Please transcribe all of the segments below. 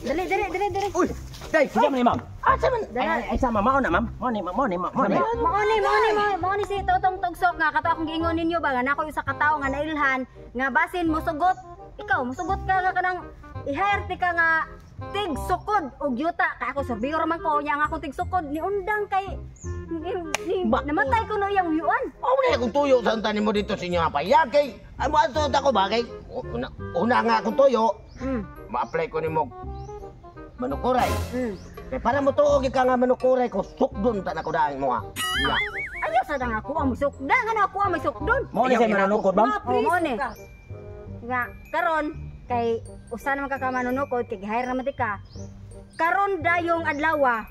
Dali. Uy, day, sige man ma'am. Saman. Dali. Ay sama mao na ma'am. Mo ni. Mauni si Totong Tugsok nga kato akong giingon ninyo ba nga nako usa ka tawo nga nailhan nga basin mosugot. Ikaw mosugot ka kanang i-hire ti ka nga tig sukod og yuta kay ako surveyor man ko nya nga ako tig sukod ni undang kay namatay ko no iyang yuan. Ako na akong tuyo sa tanim mo dito sa inyo apaya kay ano ato ako ba kay una nga akong tuyo. Ma-apply ko nimo manukuray. Kay para mo tuog ka nga manukuray ko sukdon ta na ko daang mo ha. Ayaw sa nga ako ang musukda nga na ako ang musukdon. Mo ni say manunukod ma'am. Mo ni. Nga karon kay usa naman ka manunukod kay hire naman ti ka. Karon dayong adlaw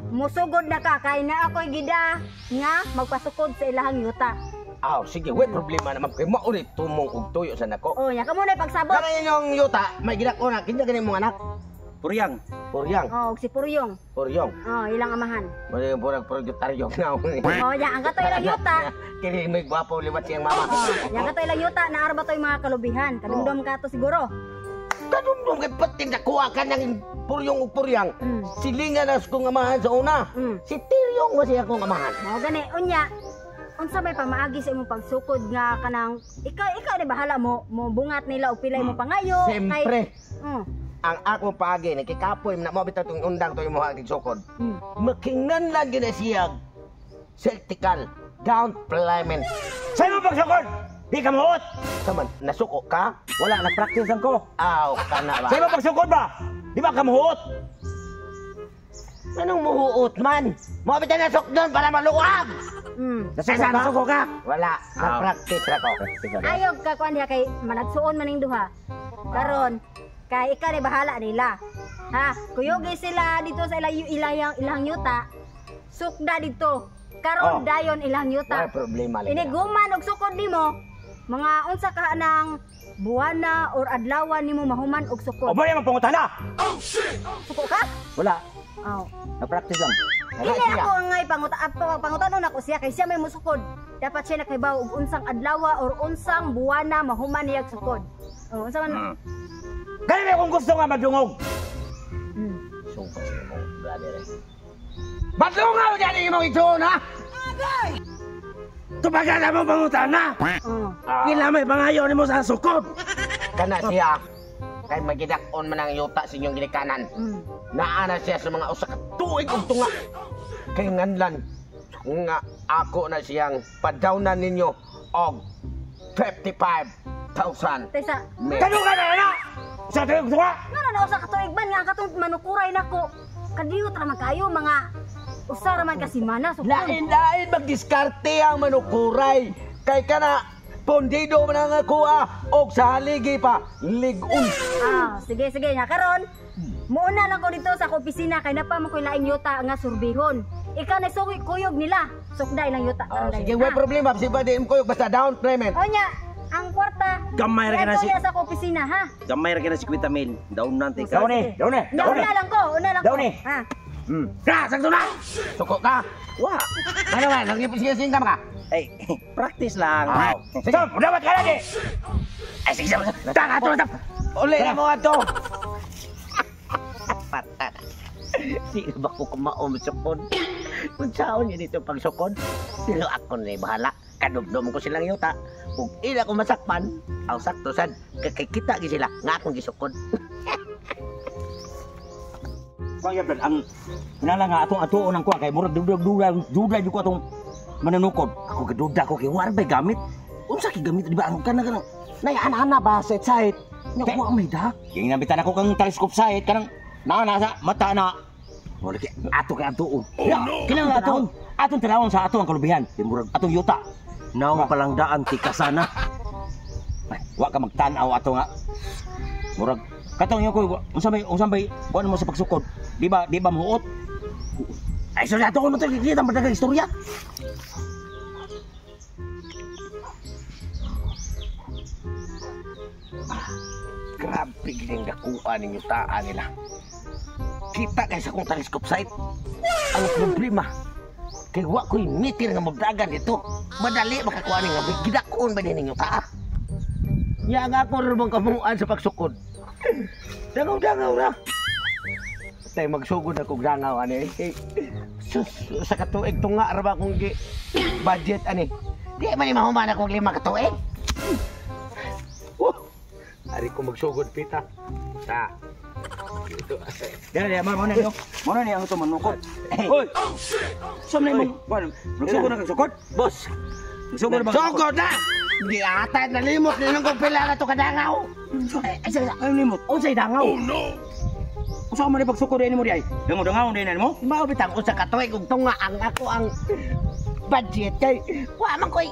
musugod na ka kay na ako'y gida nga magpasukod sa ilahang yuta. Aw, sige, way problema naman kay maulit tumong og tuyo sa nako. Oh, nya kamo na pagsabot. Kaya inyong yuta, may gidak ko na kinsa ganing mga anak. Puryang. Oh, si Puryong. Puryong. Oh, ilang amahan. Mali yung purang proyektaryo na ako. Oh, nya ang kato ilang yuta. Kini may gwapo liwat siyang mama. Oh, nya kato ilang yuta na arba toy mga kalubihan. Kadumdum ka to siguro. Kadumdum kay pating nakuha ka ng puryong ug puryang. Silingan na kong amahan sa una. Si Tiryong wa siya akong amahan. Mao gani unya. Unsa may pamaagi sa imong pagsukod nga kanang ikaw ni bahala mo bungat nila og pilay mo pangayo Siyempre. Ang akong paagi nakikapoy na mo bitaw tong undang to imong hagig sukod. Makingnan lang gyud siya. Vertical down payment. Say mo pagsukod. Di ka maot. Saman nasuko ka? Wala nagpractice lang ko. Aw, kana ba? Say mo pagsukod ba? Di ba ka maot? Anong muhuot man? Mo bitaw na sukdon para maluwag. Nasuko ka? Wala, nag-practice ra ko. Ayog ka kuan diha kay managsuon man ning duha. Karon kay ikaw ni bahala nila. Ha, kuyogi sila dito sa ilang yuta. Sukda dito. Karon dayon ilang yuta. Wala problema lang. Iniguman og sukod nimo. Mga unsa ka nang buwana or adlawan nimo mahuman og sukod. O ba yung pangutana? Suko ka? Wala. Oh. Nag-practice lang. Dili ako ngay pangutanon ako siya kay siya may musukod. Dapat siya nakaibaw og unsang adlaw or unsang buwana mahuman niya og sukod. Oh, unsa man? Kaya kung gusto nga madungog. Sumpah siya mo, brother. Madungaw dyan yung imong itoon, ha? Tubagan na mo pangutana. Kila may pangayo ni mo sa sukod. Kana siya. Kay magidak-on man ang yuta sa inyong ginikanan. Naana siya sa mga usa ka tuig ug tunga. Kay nganlan nga ako na siyang padawnan ninyo og 55,000. Tesa. Kadung ka na! Sa tuig tunga! Na usa ka tuig ban nga katong manukuray nako. Kadiyot ra man kayo mga usa ra man ka semana sukod. Lain-lain magdiskarte ang manukuray. Kay kana pondido man ang kuha og sa haligi pa ligon. Sige nya karon. Muuna lang ko dito sa opisina kay napa mo koy laing yuta nga surbihon. Ikaw na kuyog nila. Sukday lang yuta karon. Sige, way problema si ba di mo kuyog basta down payment. O nya, ang kwarta. Gamay ra kana si sa opisina ha. Gamay ra kana si 50,000. Daw nanti ka. Una lang ko. Ha. Sakto na. Suko ka. Wa. Ano ba, nagipisigasing ka ka? Ay, practice lang. Sige, dapat ka lagi. Ay, sige. Tara, ato. Uli na mo ato. Patata. Di ba ko kumaom sukod? Kung saan yun ito pagsukod? Pero ako na bahala. Kadumdum ko silang yuta. Kung ila ko masakpan, ang sakto sad. Kakikita sila nga akong gisukod. Pagyapan, ang hinala nga atong ang kuha kay murag duda ko atong mananukod. Ako gaduda ko kay warbay gamit. Unsa ki gamit di ba ang kanang ana ba sa site. Nakuha may da. Yung nabitan ako kang telescope site kanang nasa mata na. Wala ki ato kay ato. Kinang atong tinawon sa ato ang kalubihan. Murag atong yuta. Naong palang daan ti kasana. Wa ka magtan-aw ato nga. Murag katong yo ko unsa may kuan mo sa pagsukod. Di ba muot? Ay so ato ko mo kita madagang istorya. Grabe gining dakuan ninyo taan nila. Kita kay sa kong telescope site. Ang problema kay wa ko'y mitir nga magdagan dito. Madali makakuha nga gidakon ba ninyo taa? Ya nga ako rin mong kamuan sa pagsukod. Dangaw-dangaw na. Basta magsugod ako dangaw ani. Sus, sa katuig tunga ra ba kung budget ani. Di man ni mahuman ako 5 katuig. Ari ko magsugod pita. Sa ito. Dali, mo na niyo. Mo na niyo ang ito manukod. Hoy, Saan na mo? Magsugod na kang sukod? Boss. Magsugod na ba? sugod na. Di ata nalimot ninong kung pila na to kadangaw. Ay, limot. Unsay dangaw? Usa ka man pagsukod din mo di ay. Dango-dangaw din mo? Mao bitang usa ka tuig ug tunga ang ako ang budget kay wa man koy.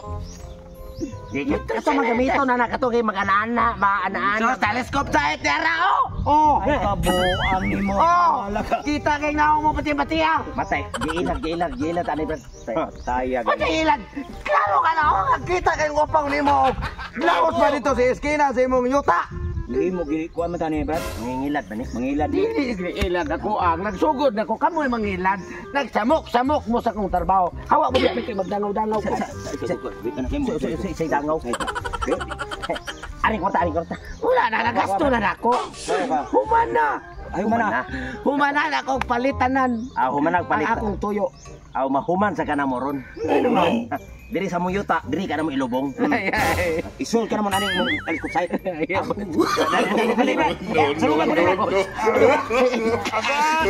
Di ito magamito na nakatugay mag-ana, maana-ana. So, telescope sa etera, oh! Ay, kabuang ni mo. Oh! Kita kay nga mo pati-pati ah! Matay. Giilag. Ani ba? Taya. Pati-ilag! Klaro ka na ako, nagkita kay ngopang ni mo. Laos ba dito sa eskina sa imong yuta? Hindi mo kuha man tani, brad. Mangingilad ba ni? Mangilad. Dili ilad ako ang nagsugod na ko kamoy mangilad. Nagsamok mo sa kong trabaho. Hawa mo di kay magdangaw-dangaw ko. Say dangaw. Aring ko ta. Wala na nagasto na nako. Humana. Ay, humana. Humana na akong palitanan. Humanag palit. Ang akong tuyo. Mahuman sa kanamoron. Diri sa mong yuta, diri ka na mo ilubong. Isul ka naman aning mong telescope site. Dali ba? Saluman ko na. Agad!